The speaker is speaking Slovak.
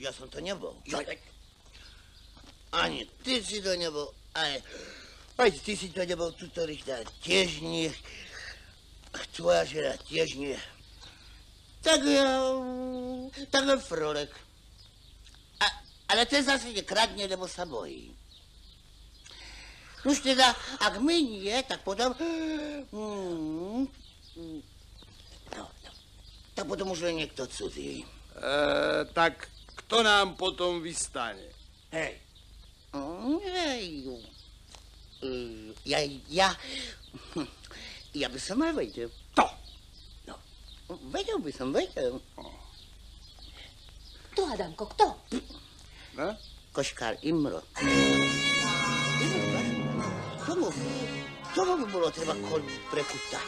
Ja som to nebol. Ani ty si to nebol, aj ty si to nebol, tuto Richta tiež nie. Tvoja žena tiež nie. Tak Frolek. Ale ten zase nekradne, lebo sa bojí. Už teda, ak my nie, tak potom... tak potom už len niekto cudzí. Tak kto nám potom vystane? Hej. Ja by som aj vedel. To? No, vedel by som, vedel. Kto, Adamko, kto? No? Koškár Imro. Tomu by bolo treba koľ prekutať.